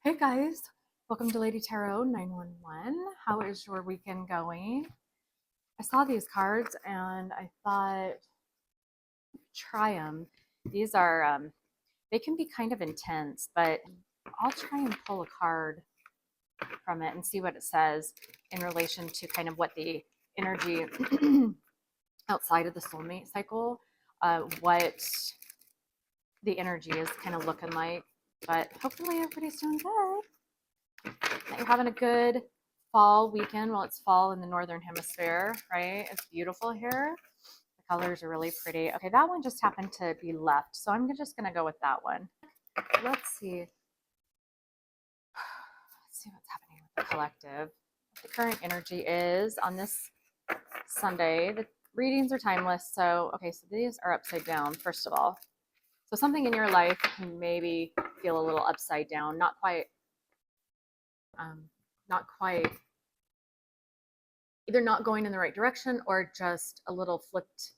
Hey guys, welcome to Lady Tarot 911. How is your weekend going? I saw these cards and I thought, try them. These are, they can be kind of intense, but I'll try and pull a card from it and see what it says in relation to kind of what the energy outside of the soulmate cycle, what the energy is kind of looking like. But hopefully everybody's doing good. That you're having a good fall weekend. Well, it's fall in the northern hemisphere, right? It's beautiful here. The colors are really pretty. Okay, that one just happened to be left, so I'm just going to go with that one. Let's see. Let's see what's happening with the collective. What the current energy is on this Sunday. The readings are timeless, so okay, so these are upside down, first of all. So something in your life can maybe feel a little upside down, not quite either not going in the right direction or just a little flipped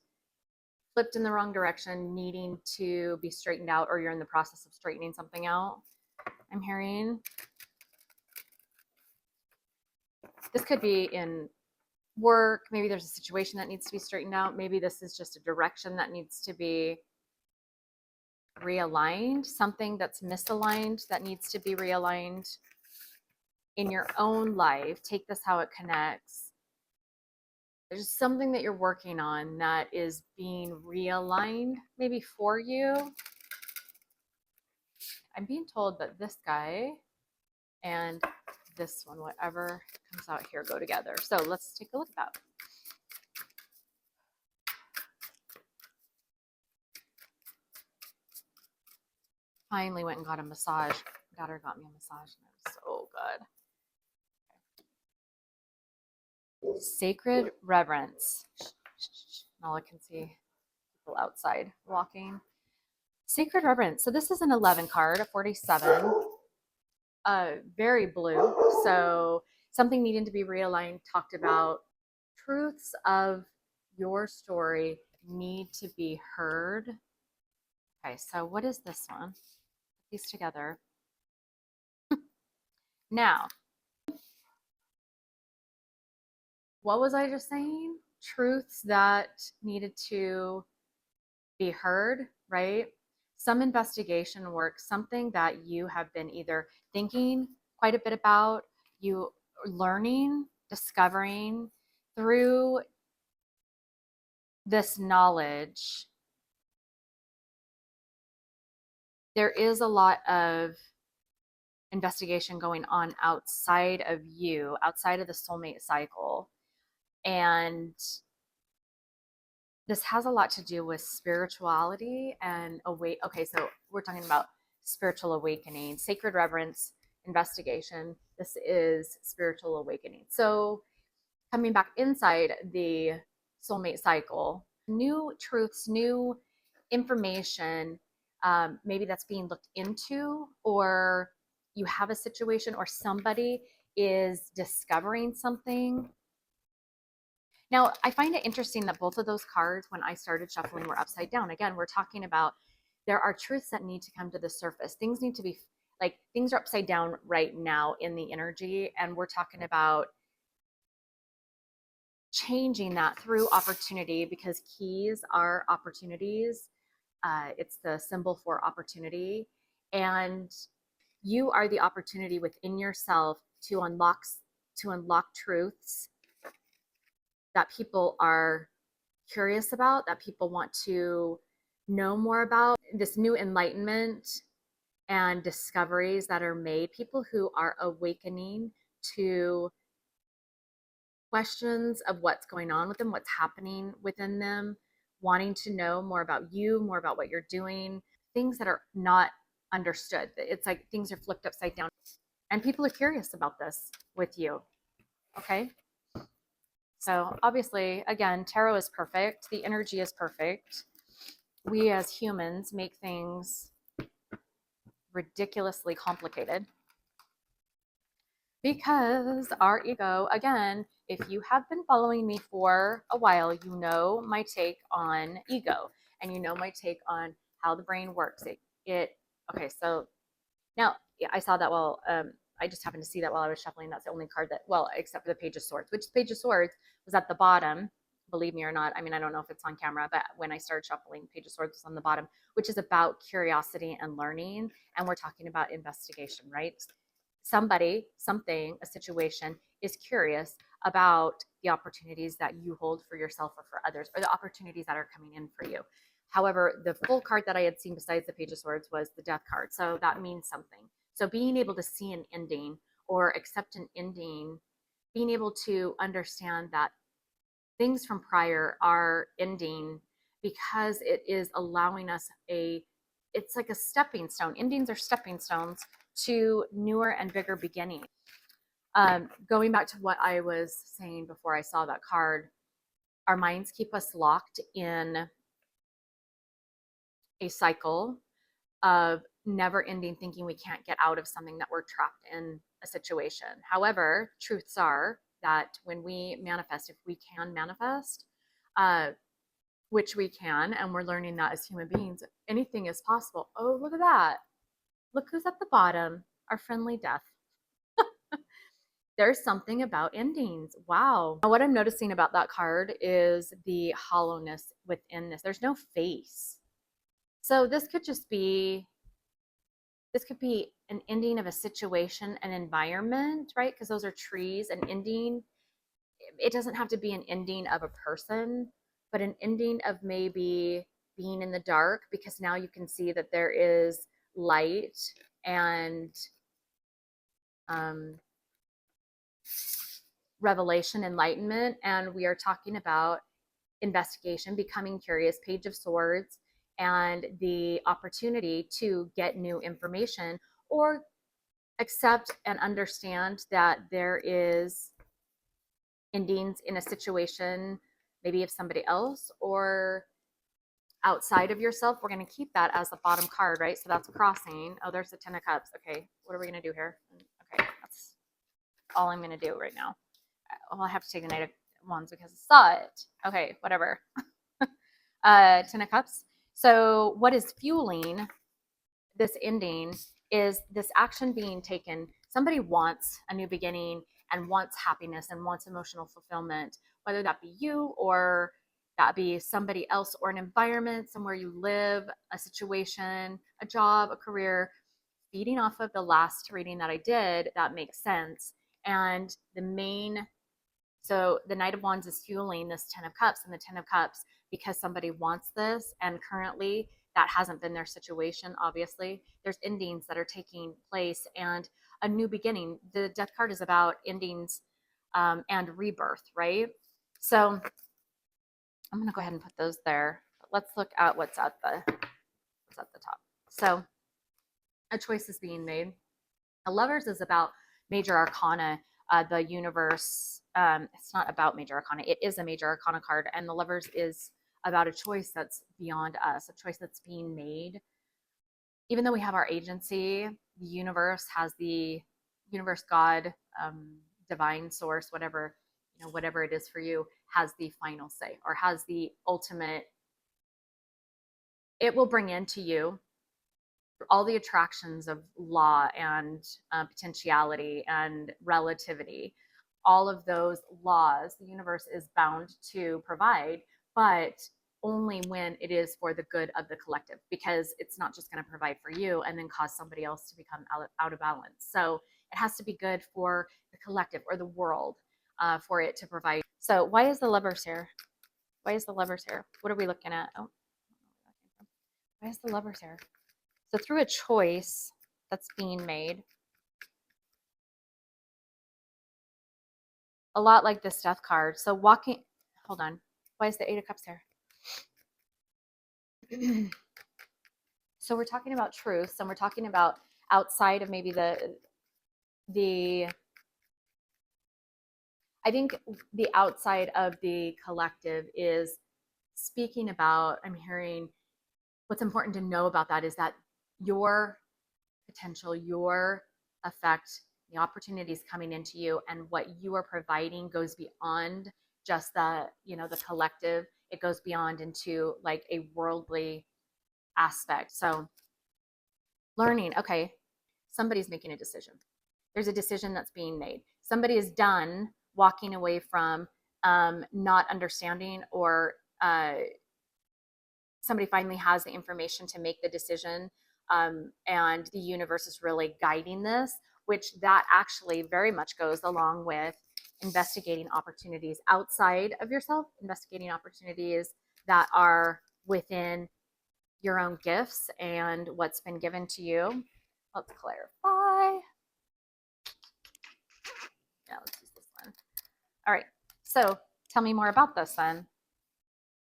in the wrong direction, needing to be straightened out, or you're in the process of straightening something out. I'm hearing this could be in work. Maybe there's a situation that needs to be straightened out. Maybe this is just a direction that needs to be realigned, something that's misaligned that needs to be realigned in your own life. Take this how it connects. There's something that you're working on that is being realigned, maybe for you. I'm being told that this guy and this one, whatever comes out here, go together. So let's take a look at that. Finally went and got a massage. My daughter got me a massage and it was so good. Sacred reverence. All I can see people outside walking. Sacred reverence. So this is an 11 card, a 47. Very blue. So something needing to be realigned, talked about. Truths of your story need to be heard. Okay, so what is this one? Put these together. Now, what was I just saying? Truths that needed to be heard, right? Some investigation work, something that you have been either thinking quite a bit about, you learning, discovering through this knowledge. There is a lot of investigation going on outside of you, outside of the soulmate cycle. And this has a lot to do with spirituality and okay, so we're talking about spiritual awakening, sacred reverence, investigation. This is spiritual awakening. So coming back inside the soulmate cycle, new truths, new information, maybe that's being looked into, or you have a situation or somebody is discovering something. Now, I find it interesting that both of those cards, when I started shuffling, were upside down. Again, we're talking about there are truths that need to come to the surface. Things need to be like, things are upside down right now in the energy. And we're talking about changing that through opportunity, because keys are opportunities. It's the symbol for opportunity. And you are the opportunity within yourself to unlock truths that people are curious about, that people want to know more about. This new enlightenment and discoveries that are made, people who are awakening to questions of what's going on with them, what's happening within them, wanting to know more about you, more about what you're doing, things that are not understood. It's like things are flipped upside down. And people are curious about this with you. Okay? So obviously, again, tarot is perfect. The energy is perfect. We as humans make things ridiculously complicated because our ego, again, if you have been following me for a while, you know my take on ego and you know my take on how the brain works. Okay, so now I saw that while I just happened to see that while I was shuffling. That's the only card that, well, except for the Page of Swords, which the Page of Swords was at the bottom. Believe me or not, I mean, I don't know if it's on camera, but when I started shuffling, Page of Swords was on the bottom, which is about curiosity and learning. And we're talking about investigation, right? Somebody, something, a situation is curious about the opportunities that you hold for yourself or for others, or the opportunities that are coming in for you. However, the full card that I had seen besides the Page of Swords was the Death card. So that means something. So being able to see an ending or accept an ending, being able to understand that things from prior are ending because it is allowing us it's like a stepping stone. Endings are stepping stones to newer and bigger beginnings. Going back to what I was saying before I saw that card, our minds keep us locked in a cycle of never ending thinking we can't get out of something, that we're trapped in a situation. However, truths are that when we manifest, if we can manifest, which we can, and we're learning that as human beings, anything is possible. Oh, look at that. Look who's at the bottom, our friendly death. There's something about endings. Wow. Now, what I'm noticing about that card is the hollowness within this. There's no face. So this could be an ending of a situation, an environment, right? Because those are trees. An ending, it doesn't have to be an ending of a person, but an ending of maybe being in the dark, because now you can see that there is light and revelation, enlightenment. And we are talking about investigation, becoming curious, Page of Swords, and the opportunity to get new information or accept and understand that there is endings in a situation, maybe of somebody else or outside of yourself. We're going to keep that as the bottom card, right? So that's crossing. Oh, there's the Ten of Cups. Okay, what are we going to do here? Okay, that's all I'm going to do right now. Well, I have to take the Knight of Wands because I saw it. Okay, whatever. Ten of Cups. So what is fueling this ending is this action being taken. Somebody wants a new beginning and wants happiness and wants emotional fulfillment, whether that be you or that be somebody else, or an environment, somewhere you live, a situation, a job, a career. Feeding off of the last reading that I did, that makes sense. And so the Knight of Wands is fueling this Ten of Cups, and the Ten of Cups, because somebody wants this, and currently that hasn't been their situation. Obviously, there's endings that are taking place and a new beginning. The Death card is about endings and rebirth, right? So I'm going to go ahead and put those there. Let's look at what's at the top. So a choice is being made. The Lovers is about major arcana, the universe. It's not about major arcana. It is a major arcana card. And the Lovers is about a choice that's beyond us, a choice that's being made. Even though we have our agency, the universe has the universe, God, divine source, whatever, whatever it is for you, has the final say, or has the ultimate. It will bring into you all the attractions of law and potentiality and relativity. All of those laws the universe is bound to provide, but only when it is for the good of the collective, because it's not just going to provide for you and then cause somebody else to become out of balance. So it has to be good for the collective or the world, for it to provide. So why is the Lovers here? Why is the Lovers here? What are we looking at? Oh, why is the Lovers here? So through a choice that's being made, a lot like this Death card. So hold on. Why is the Eight of Cups here? So we're talking about truths, and we're talking about outside of maybe I think the outside of the collective is speaking about, I'm hearing what's important to know about that is that your potential, your effect, the opportunities coming into you, and what you are providing goes beyond just the collective. It goes beyond into like a worldly aspect. So learning, okay, somebody's making a decision. There's a decision that's being made. Somebody is done walking away from not understanding, or somebody finally has the information to make the decision, and the universe is really guiding this, which that actually very much goes along with investigating opportunities outside of yourself, investigating opportunities that are within your own gifts and what's been given to you. Let's clarify. Yeah, let's use this one. All right, so tell me more about this then.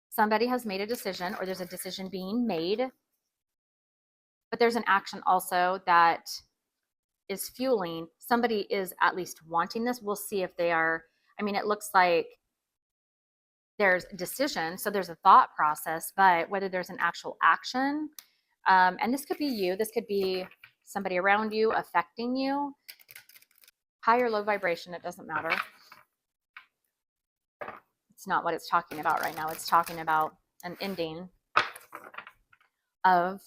Somebody has made a decision, or there's a decision being made, but there's an action also that is fueling. Somebody is at least wanting this. We'll see if they are. I mean, it looks like there's a decision, so there's a thought process, but whether there's an actual action, and this could be you, this could be somebody around you affecting you, high or low vibration, it doesn't matter. It's not what it's talking about right now. It's talking about an ending of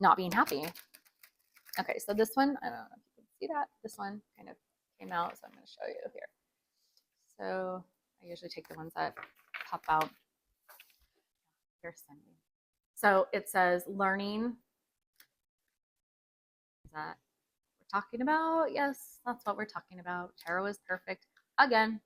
not being happy. Okay, so this one, I don't know if you can see that. This one kind of came out, so I'm going to show you here. So I usually take the ones that pop out. They're sending. So it says learning. Is that what we're talking about? Yes, that's what we're talking about. Tarot is perfect. Again,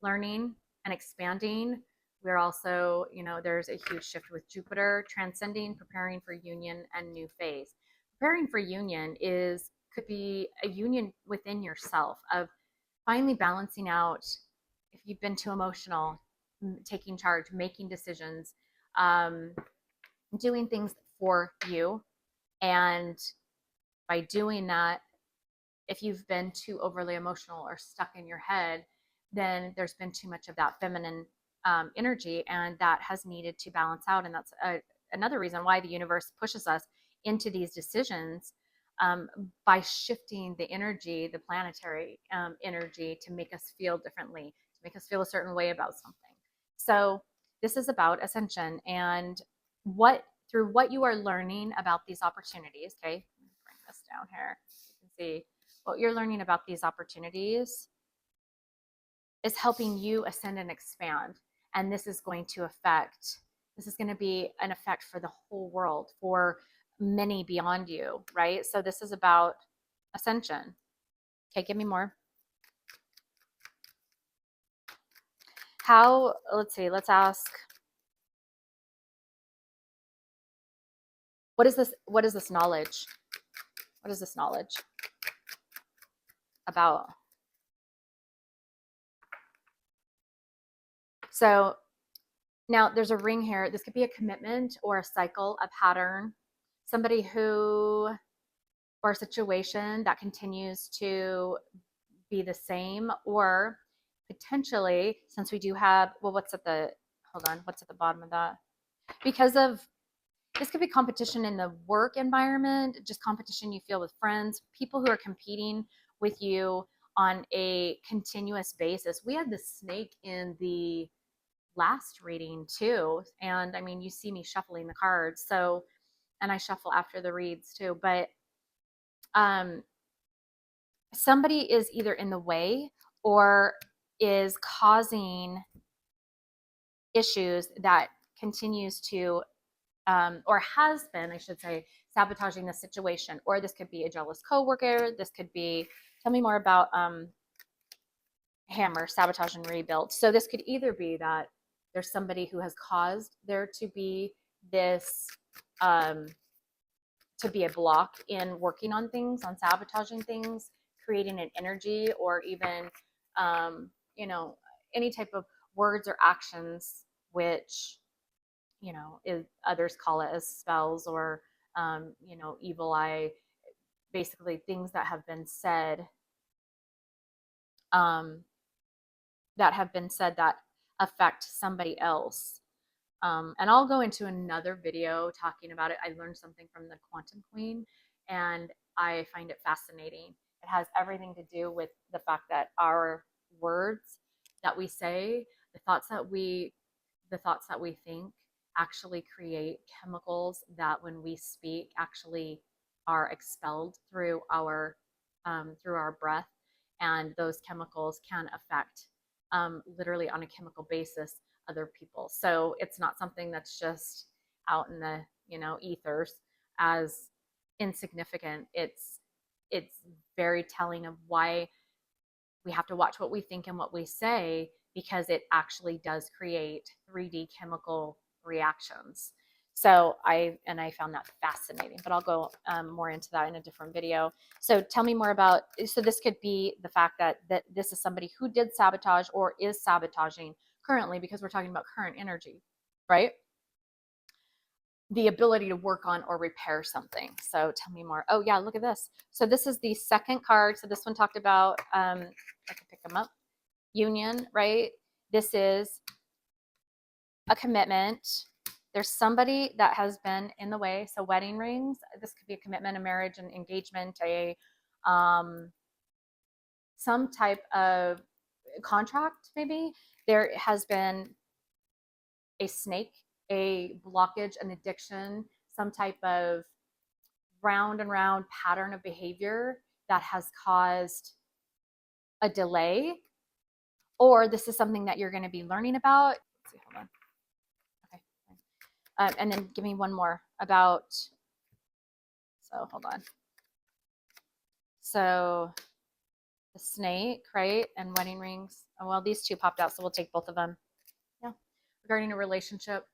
learning and expanding. We're also, there's a huge shift with Jupiter, transcending, preparing for union and new phase. Preparing for union could be a union within yourself, of finally balancing out if you've been too emotional, taking charge, making decisions, doing things for you. And by doing that, if you've been too overly emotional or stuck in your head, then there's been too much of that feminine energy, and that has needed to balance out. And that's another reason why the universe pushes us into these decisions, by shifting the energy, the planetary energy, to make us feel differently, to make us feel a certain way about something. So this is about ascension, and through what you are learning about these opportunities. Okay, bring this down here. You can see what you're learning about these opportunities is helping you ascend and expand. And this is going to be an effect for the whole world, for many beyond you, right? So this is about ascension. Okay, give me more. Let's ask, what is this knowledge? What is this knowledge about? So now there's a ring here. This could be a commitment or a cycle, a pattern, somebody or a situation that continues to be the same, or potentially, since we do have, what's at the bottom of that? Because of, this could be competition in the work environment, just competition you feel with friends, people who are competing with you on a continuous basis. We had the snake in the last reading too. And I mean, you see me shuffling the cards. So, and I shuffle after the reads too, but somebody is either in the way or is causing issues that continues to, or has been, I should say, sabotaging the situation. Or this could be a jealous coworker. This could be, tell me more about Hammer, sabotage and rebuild. So this could either be that there's somebody who has caused there to be this, to be a block in working on things, on sabotaging things, creating an energy, or even, any type of words or actions, which, others call it as spells, or, evil eye, basically things that have been said, that affect somebody else. And I'll go into another video talking about it. I learned something from the Quantum Queen, and I find it fascinating. It has everything to do with the fact that our words that we say, the thoughts that we think, actually create chemicals that when we speak actually are expelled through our breath, and those chemicals can affect literally on a chemical basis other people. So it's not something that's just out in the ethers as insignificant. It's very telling of why we have to watch what we think and what we say, because it actually does create 3D chemical reactions. So I found that fascinating, but I'll go more into that in a different video. So tell me more about, so this could be the fact that this is somebody who did sabotage or is sabotaging currently, because we're talking about current energy, right? The ability to work on or repair something. So tell me more. Oh yeah, look at this. So this is the second card. So this one talked about, I can pick them up, union, right? This is a commitment. There's somebody that has been in the way. So wedding rings, this could be a commitment, a marriage, an engagement, some type of contract maybe. There has been a snake, a blockage, an addiction, some type of round and round pattern of behavior that has caused a delay, or this is something that you're going to be learning about. Let's see, hold on. Okay. And then give me one more about, so hold on. So the snake, right? And wedding rings. Oh, well, these two popped out, so we'll take both of them. Yeah. Regarding a relationship.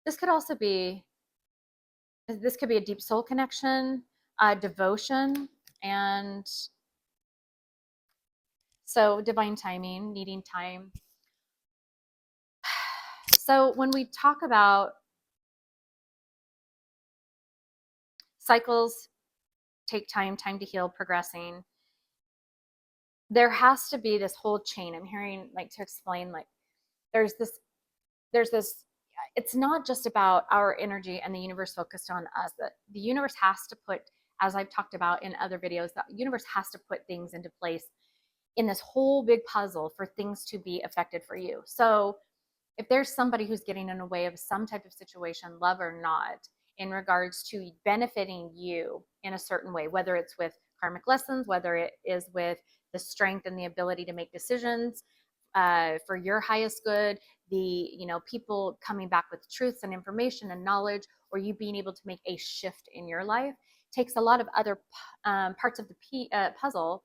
This could also be, this could be a deep soul connection, devotion, and so divine timing, needing time. So when we talk about cycles, take time to heal, progressing, there has to be this whole chain. I'm hearing, like, to explain, like, there's this, it's not just about our energy and the universe focused on us. That the universe has to put, as I've talked about in other videos, the universe has to put things into place in this whole big puzzle for things to be affected for you. So if there's somebody who's getting in the way of some type of situation, love or not, in regards to benefiting you in a certain way, whether it's with karmic lessons, whether it is with the strength and the ability to make decisions for your highest good, the people coming back with truths and information and knowledge, or you being able to make a shift in your life, takes a lot of other parts of the puzzle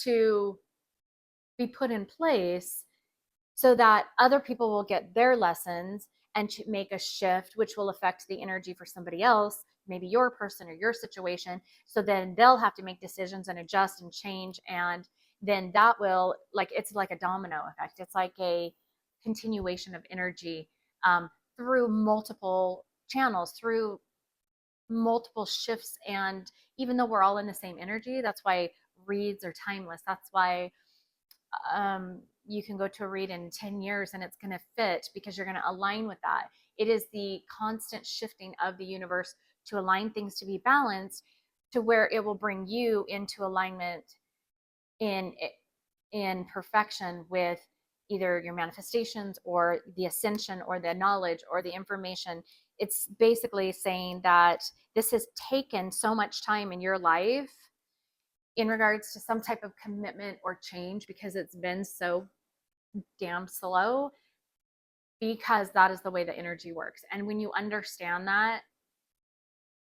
to be put in place, so that other people will get their lessons and to make a shift, which will affect the energy for somebody else, maybe your person or your situation. So then they'll have to make decisions and adjust and change. And then that will, like, it's like a domino effect. It's like a continuation of energy through multiple channels, through multiple shifts. And even though we're all in the same energy, that's why reads are timeless. That's why you can go to a read in 10 years and it's going to fit, because you're going to align with that. It is the constant shifting of the universe to align things to be balanced, to where it will bring you into alignment in perfection with either your manifestations or the ascension or the knowledge or the information. It's basically saying that this has taken so much time in your life in regards to some type of commitment or change, because it's been so damn slow, because that is the way the energy works. And when you understand that,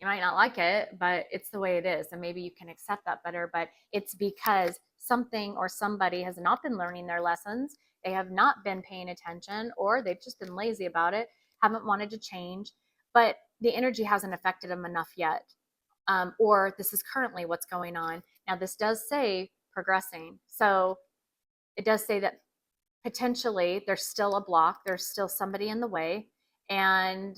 you might not like it, but it's the way it is. And maybe you can accept that better, but it's because something or somebody has not been learning their lessons. They have not been paying attention, or they've just been lazy about it, haven't wanted to change, but the energy hasn't affected them enough yet. Or this is currently what's going on. Now, this does say progressing. So it does say that potentially there's still a block, there's still somebody in the way. And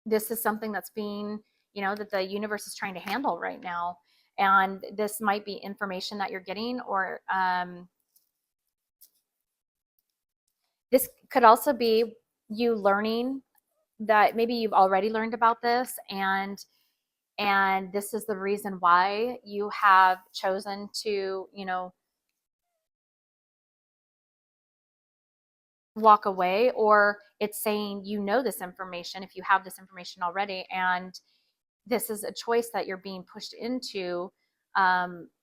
this is something that's being, that the universe is trying to handle right now. And this might be information that you're getting, or this could also be you learning that maybe you've already learned about this, and this is the reason why you have chosen to, walk away, or it's saying, you know, this information, if you have this information already, and this is a choice that you're being pushed into,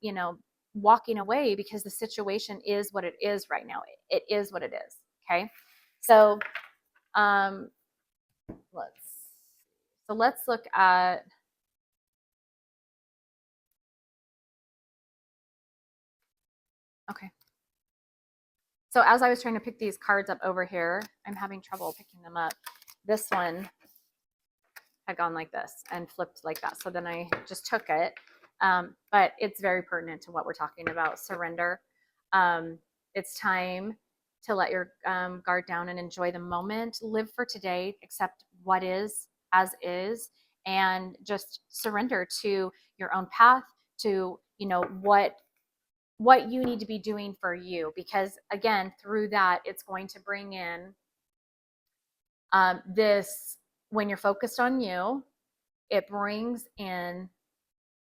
you know, walking away because the situation is what it is right now. It is what it is. Okay. So, um, let's look at, okay. So as I was trying to pick these cards up over here, I'm having trouble picking them up. This one had gone like this and flipped like that. So then I just took it. But it's very pertinent to what we're talking about, surrender. It's time to let your guard down and enjoy the moment. Live for today, accept what is as is, and just surrender to your own path, to, you know, what you need to be doing for you. Because again, through that, it's going to bring in this, when you're focused on you, it brings in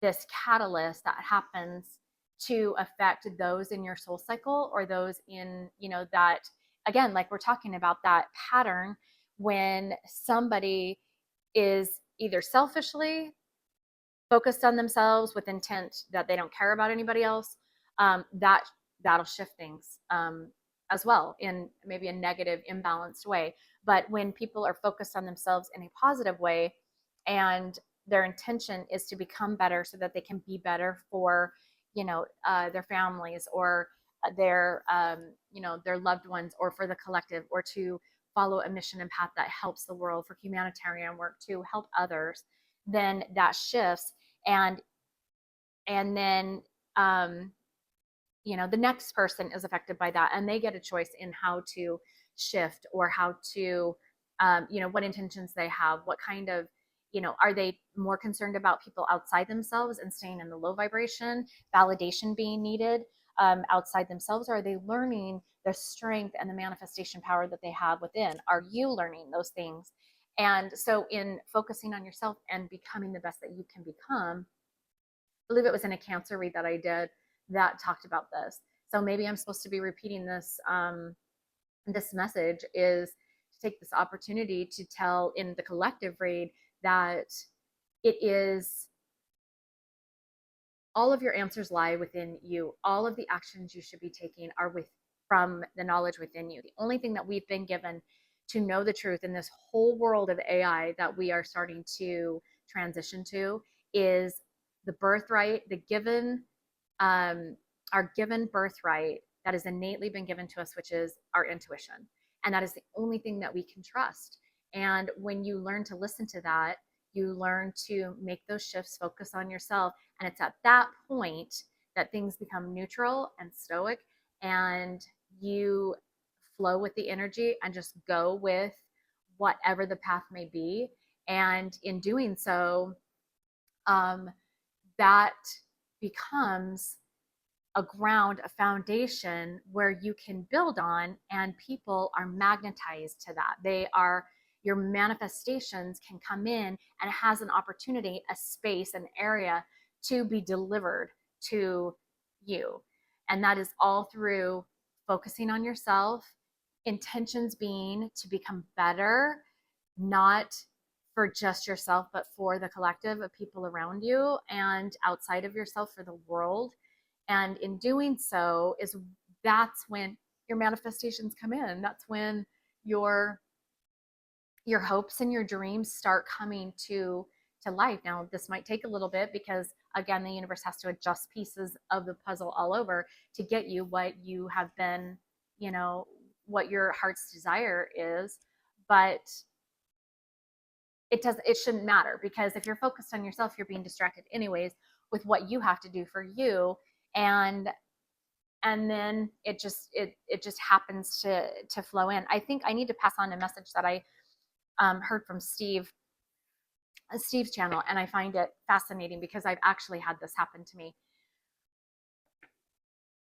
this catalyst that happens to affect those in your soul cycle, or those in, you know, that, again, like we're talking about, that pattern when somebody is either selfishly focused on themselves with intent that they don't care about anybody else, that'll shift things, as well, in maybe a negative, imbalanced way. But when people are focused on themselves in a positive way, and their intention is to become better so that they can be better for, you know, their families, or their, you know, their loved ones, or for the collective, or to follow a mission and path that helps the world, for humanitarian work, to help others, then that shifts. and and then, you know, the next person is affected by that, and they get a choice in how to shift, or how to, you know, what intentions they have, what kind of, you know, are they more concerned about people outside themselves and staying in the low vibration, validation being needed, outside themselves, or are they learning the strength and the manifestation power that they have within? Are you learning those things? And so in focusing on yourself and becoming the best that you can become, I believe it was in a Cancer read that I did that talked about this. So maybe I'm supposed to be repeating this, this message, is to take this opportunity to tell in the collective read that it is, all of your answers lie within you. All of the actions you should be taking are from the knowledge within you. The only thing that we've been given to know the truth in this whole world of AI that we are starting to transition to is the birthright, the given, our given birthright that has innately been given to us, which is our intuition. And that is the only thing that we can trust. And when you learn to listen to that, you learn to make those shifts, focus on yourself. And it's at that point that things become neutral and stoic, and you flow with the energy and just go with whatever the path may be. And in doing so, that becomes a ground, a foundation where you can build on, and people are magnetized to that. They are, your manifestations can come in, and it has an opportunity, a space, an area to be delivered to you. And that is all through focusing on yourself, intentions being to become better, not for just yourself, but for the collective of people around you and outside of yourself, for the world. And in doing so, that's when your manifestations come in. That's when your hopes and your dreams start coming to life. Now, this might take a little bit, because again, the universe has to adjust pieces of the puzzle all over to get you what you have been, you know, what your heart's desire is. But it shouldn't matter, because if you're focused on yourself, you're being distracted anyways with what you have to do for you. And then it just happens to flow in. I think I need to pass on a message that I heard from Steve's channel, and I find it fascinating because I've actually had this happen to me.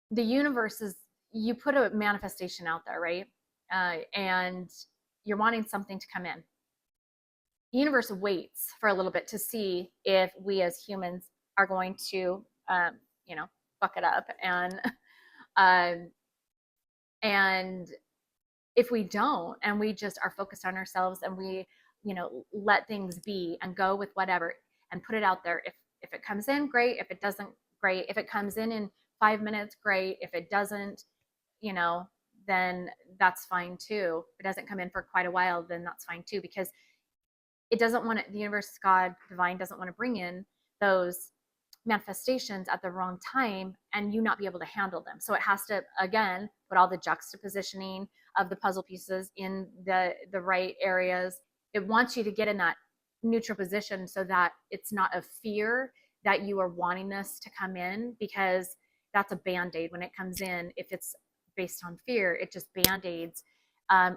The universe is, you put a manifestation out there, right? And you're wanting something to come in. The universe waits for a little bit to see if we as humans are going to, you know, fuck it up and if we don't, and we just are focused on ourselves, and we, let things be and go with whatever and put it out there. If it comes in, great. If it doesn't, great. If it comes in 5 minutes, great. If it doesn't, you know, then that's fine too. If it doesn't come in for quite a while, then that's fine too, because it doesn't want to, the universe, God, divine, doesn't want to bring in those manifestations at the wrong time and you not be able to handle them. So it has to, again, put all the juxtapositioning of the puzzle pieces in the right areas. It wants you to get in that neutral position so that it's not a fear that you are wanting this to come in, because that's a band-aid when it comes in. If it's based on fear, it just band-aids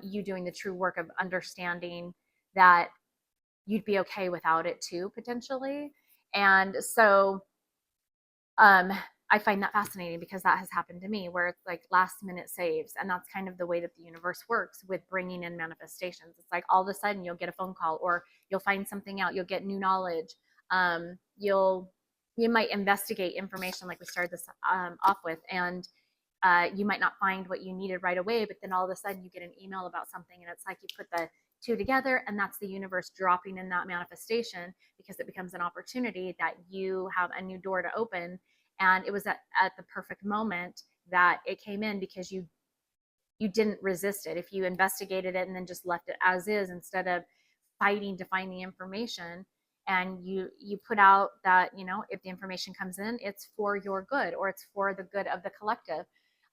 you doing the true work of understanding that you'd be okay without it too, potentially. And so I find that fascinating, because that has happened to me, where it's like last minute saves. And that's kind of the way that the universe works with bringing in manifestations. It's like all of a sudden you'll get a phone call, or you'll find something out, you'll get new knowledge. You might investigate information like we started this off with, and you might not find what you needed right away, but then all of a sudden you get an email about something, and it's like you put the two together, and that's the universe dropping in that manifestation, because it becomes an opportunity that you have a new door to open. And it was at the perfect moment that it came in, because you didn't resist it. If you investigated it and then just left it as is, instead of fighting to find the information, and you put out that, if the information comes in, it's for your good, or it's for the good of the collective.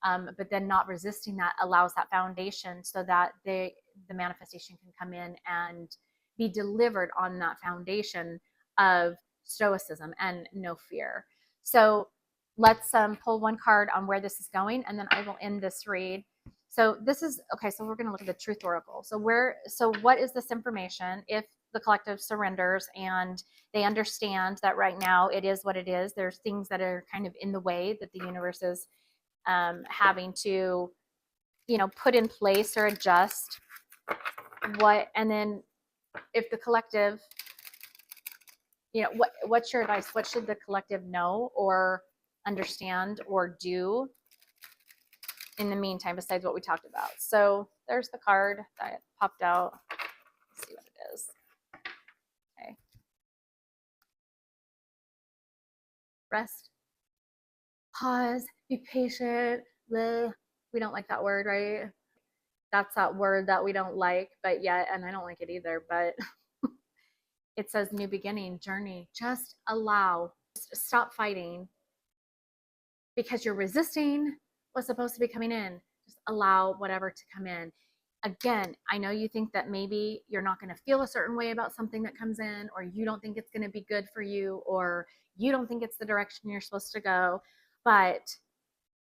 But then not resisting that allows that foundation, so that the manifestation can come in and be delivered on that foundation of stoicism and no fear. So let's pull one card on where this is going, and then I will end this read. So this is okay. So we're going to look at the Truth Oracle. So what is this information? If the collective surrenders and they understand that right now it is what it is, there's things that are kind of in the way that the universe is having to, put in place or adjust. And then if the collective, what's your advice? What should the collective know or understand or do in the meantime, besides what we talked about? So there's the card that popped out. Let's see what it is. Okay. Rest. Pause. Be patient. We don't like that word, right? That's that word that we don't like, but yet, and I don't like it either, but it says new beginning, journey. Just allow. Just stop fighting because you're resisting what's supposed to be coming in. Just allow whatever to come in. Again, I know you think that maybe you're not going to feel a certain way about something that comes in, or you don't think it's going to be good for you, or you don't think it's the direction you're supposed to go. But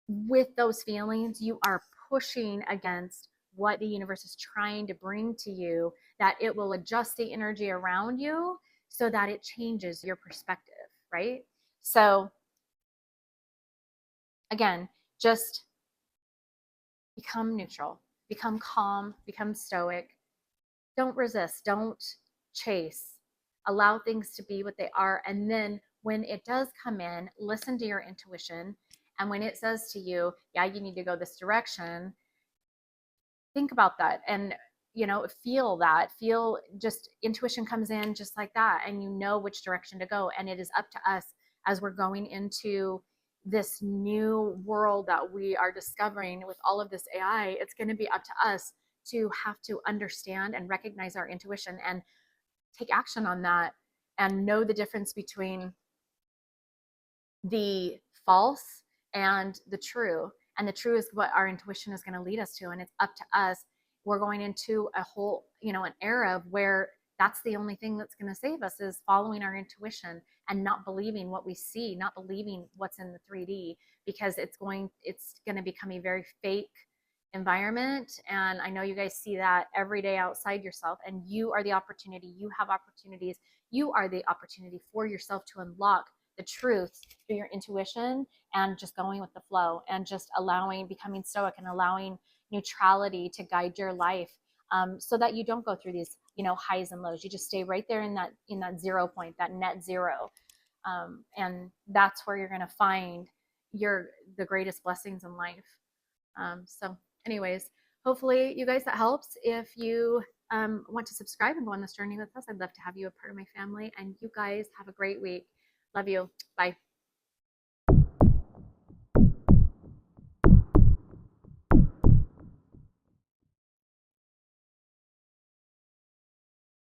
with those feelings, you are pushing against what the universe is trying to bring to you, that it will adjust the energy around you so that it changes your perspective, right? So again, just become neutral, become calm, become stoic. Don't resist, don't chase. Allow things to be what they are. And then when it does come in, listen to your intuition. And when it says to you, yeah, you need to go this direction, think about that and, feel that. Feel, just intuition comes in just like that. And you know which direction to go. And it is up to us as we're going into this new world that we are discovering with all of this AI. It's going to be up to us to have to understand and recognize our intuition and take action on that, and know the difference between the false and the true. And the true is what our intuition is going to lead us to. And it's up to us. We're going into a whole, an era of where that's the only thing that's going to save us, is following our intuition and not believing what we see, not believing what's in the 3D, because it's going to become a very fake environment. And I know you guys see that every day outside yourself, and you are the opportunity. You have opportunities. You are the opportunity for yourself to unlock the truth through your intuition, and just going with the flow, and just becoming stoic and allowing neutrality to guide your life, so that you don't go through these, highs and lows. You just stay right there in that 0 point, that net zero. And that's where you're going to find the greatest blessings in life. So anyways, hopefully, you guys, that helps. If you want to subscribe and go on this journey with us, I'd love to have you a part of my family. And you guys have a great week. Love you. Bye.